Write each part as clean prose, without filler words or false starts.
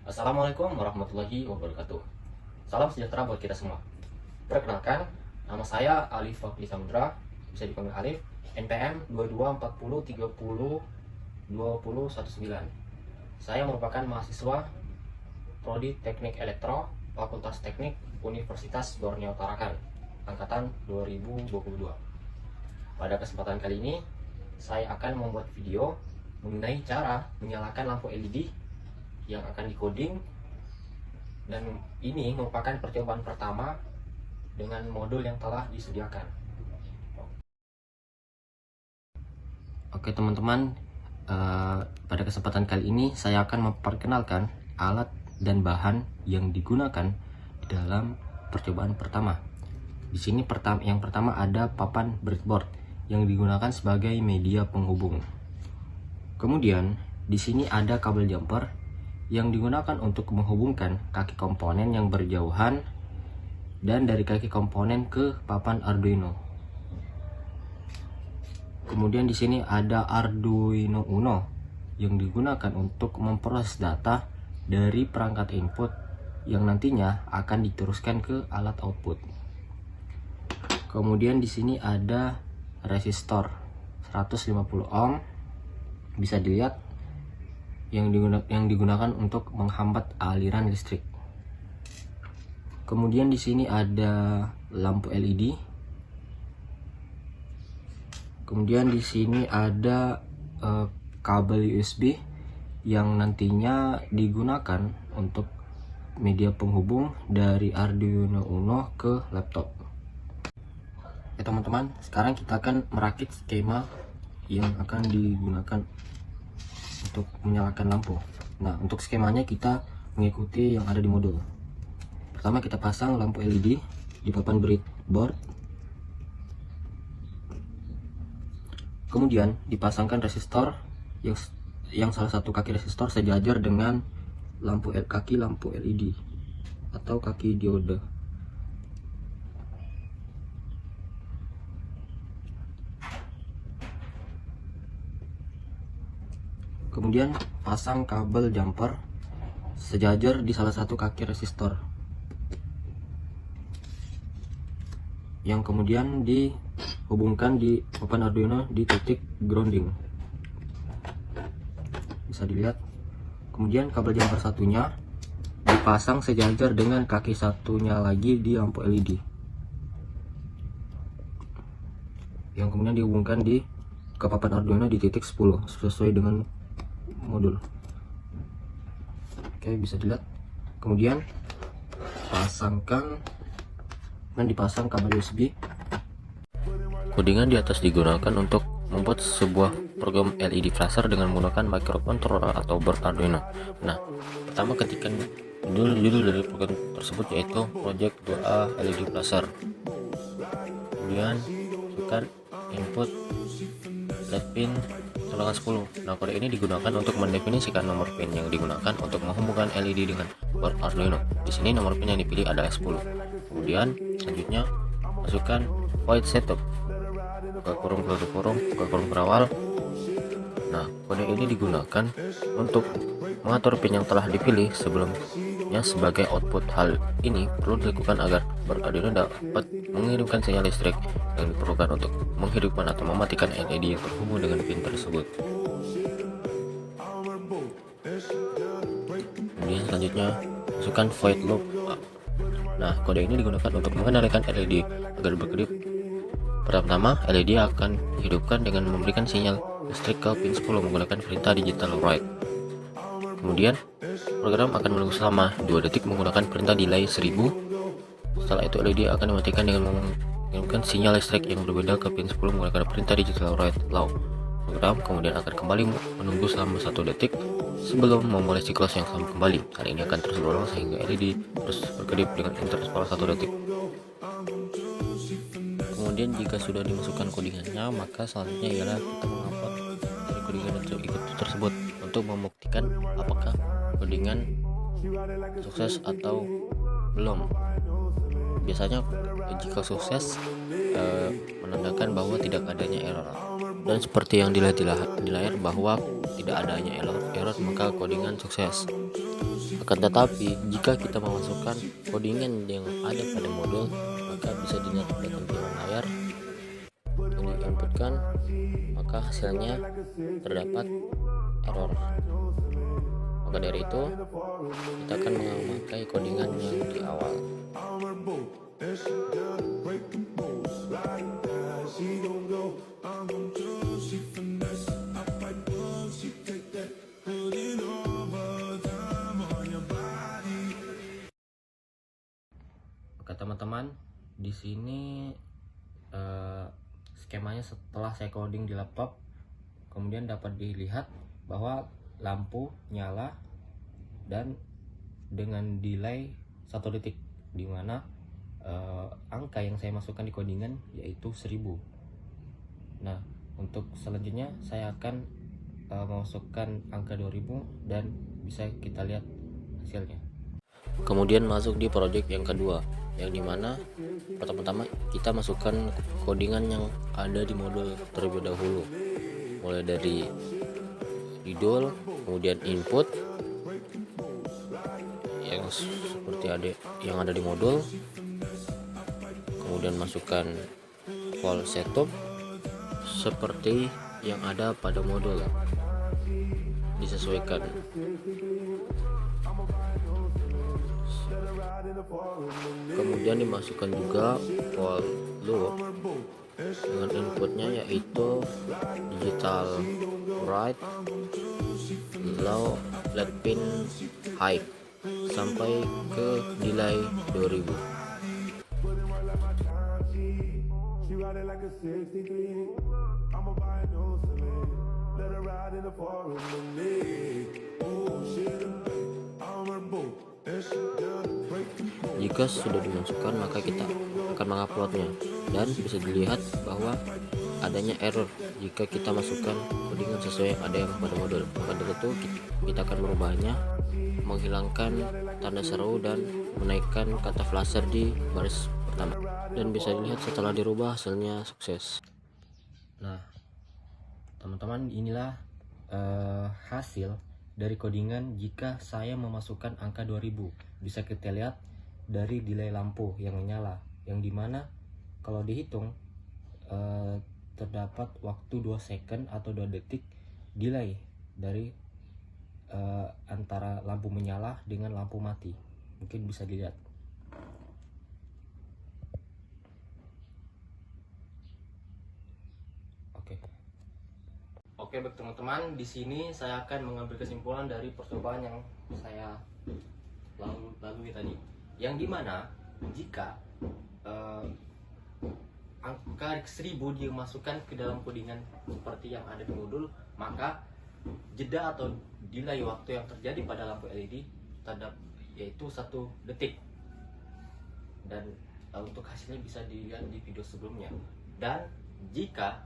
Assalamualaikum warahmatullahi wabarakatuh. Salam sejahtera buat kita semua. Perkenalkan, nama saya Alif Fakri Samudra, bisa dipanggil Alif, NPM 2240302019. Saya merupakan mahasiswa Prodi Teknik Elektro, Fakultas Teknik Universitas Borneo Tarakan, angkatan 2022. Pada kesempatan kali ini, saya akan membuat video mengenai cara menyalakan lampu LED yang akan dikoding, dan ini merupakan percobaan pertama dengan modul yang telah disediakan. Oke teman-teman, pada kesempatan kali ini saya akan memperkenalkan alat dan bahan yang digunakan di dalam percobaan pertama. Di sini yang pertama ada papan breadboard yang digunakan sebagai media penghubung. Kemudian di sini ada kabel jumper yang digunakan untuk menghubungkan kaki komponen yang berjauhan dan dari kaki komponen ke papan Arduino. Kemudian di sini ada Arduino Uno yang digunakan untuk memproses data dari perangkat input yang nantinya akan diteruskan ke alat output. Kemudian di sini ada resistor 150 ohm, bisa dilihat yang digunakan untuk menghambat aliran listrik. Kemudian di sini ada lampu LED. Kemudian di sini ada kabel USB yang nantinya digunakan untuk media penghubung dari Arduino Uno ke laptop. Ya teman-teman, sekarang kita akan merakit skema yang akan digunakan untuk menyalakan lampu. Nah, untuk skemanya kita mengikuti yang ada di modul. Pertama kita pasang lampu LED di papan breadboard. Kemudian dipasangkan resistor yang salah satu kaki resistor sejajar dengan kaki lampu LED atau kaki diode. Kemudian pasang kabel jumper sejajar di salah satu kaki resistor, yang kemudian dihubungkan di papan Arduino di titik grounding, bisa dilihat. Kemudian kabel jumper satunya dipasang sejajar dengan kaki satunya lagi di lampu LED, yang kemudian dihubungkan ke papan Arduino di titik 10 sesuai dengan modul. Oke, bisa dilihat. Kemudian dipasang kabel USB. Kodingan di atas digunakan untuk membuat sebuah program LED flasher dengan menggunakan microcontroller atau board Arduino. Nah, pertama ketikkan judul dari program tersebut, yaitu Project 2A LED Flasher. Kemudian masukkan input LED pin colongan 10. Nah, kode ini digunakan untuk mendefinisikan nomor pin yang digunakan untuk menghubungkan LED dengan board Arduino. Di sini nomor pin yang dipilih adalah 10. Kemudian selanjutnya masukkan void setup, buka kurung berawal. Nah, kode ini digunakan untuk mengatur pin yang telah dipilih sebelumnya sebagai output. Hal ini perlu dilakukan agar board Arduino dapat mengirimkan sinyal listrik yang diperlukan untuk menghidupkan atau mematikan LED yang terhubung dengan pin tersebut. Kemudian selanjutnya masukkan void loop. Nah, kode ini digunakan untuk mengendalikan LED agar berkedip. Pertama, LED akan dihidupkan dengan memberikan sinyal listrik ke pin 10 menggunakan perintah digital write. Kemudian program akan menunggu selama 2 detik menggunakan perintah delay 1000. Setelah itu LED akan dimatikan dengan mengirimkan sinyal listrik yang berbeda ke pin 10 menggunakan perintah digital write low. Program kemudian akan kembali menunggu selama 1 detik sebelum memulai siklus yang sama kembali. Hal ini akan terus berulang sehingga LED terus berkedip dengan interval 1 detik. Kemudian jika sudah dimasukkan kodingannya, maka selanjutnya ialah kita mengupload dari kodingan tersebut untuk membuktikan apakah kodingan sukses atau belum. Biasanya jika sukses menandakan bahwa tidak adanya error. Dan seperti yang dilihat di layar bahwa tidak adanya error, maka codingan sukses. Akan tetapi, jika kita memasukkan codingan yang ada pada modul, maka bisa dilihat pada tampilan layar yang diinputkan, maka hasilnya terdapat error. Maka dari itu, kita akan memakai codingan yang di awal. Oke teman-teman, di sini skemanya setelah saya coding di laptop, kemudian dapat dilihat bahwa lampu nyala dan dengan delay 1 detik, dimana angka yang saya masukkan di codingan yaitu 1000. Nah, untuk selanjutnya saya akan memasukkan angka 2000 dan bisa kita lihat hasilnya. Kemudian masuk di project yang kedua, yang dimana pertama-tama kita masukkan codingan yang ada di modul terlebih dahulu, mulai dari judul, kemudian input yang seperti yang ada di modul, kemudian masukkan file setup seperti yang ada pada modul, disesuaikan. Kemudian dimasukkan juga for loop dengan inputnya yaitu digital write, low, flat pin, high sampai ke delay 2000. Jika sudah dimasukkan, maka kita akan menguploadnya, dan bisa dilihat bahwa adanya error jika kita masukkan codingan sesuai yang ada yang pada modul. Maka dari itu kita akan merubahnya, menghilangkan tanda seru dan menaikkan kata flasher di baris pertama, dan bisa dilihat setelah dirubah hasilnya sukses. Nah teman-teman, inilah hasil dari codingan jika saya memasukkan angka 2000. Bisa kita lihat dari delay lampu yang menyala, yang dimana kalau dihitung terdapat waktu 2 second atau 2 detik delay dari antara lampu menyala dengan lampu mati. Mungkin bisa dilihat. Oke baik teman-teman, di sini saya akan mengambil kesimpulan dari percobaan yang saya lalui tadi, yang dimana jika angka 1000 dimasukkan ke dalam codingan seperti yang ada di modul, maka jeda atau delay waktu yang terjadi pada lampu LED terhadap yaitu 1 detik, dan untuk hasilnya bisa dilihat di video sebelumnya. Dan jika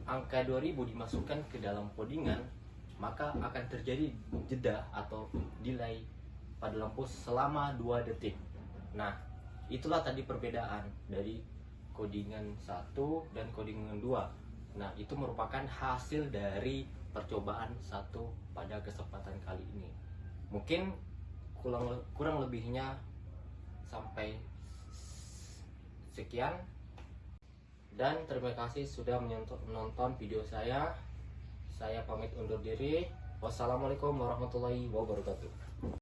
angka 2000 dimasukkan ke dalam codingan, maka akan terjadi jeda atau delay pada lampu selama 2 detik. Nah, itulah tadi perbedaan dari codingan 1 dan codingan 2. Nah, itu merupakan hasil dari percobaan 1 pada kesempatan kali ini. Mungkin kurang lebihnya sampai sekian. Dan terima kasih sudah menonton video saya. Saya pamit undur diri. Wassalamualaikum warahmatullahi wabarakatuh.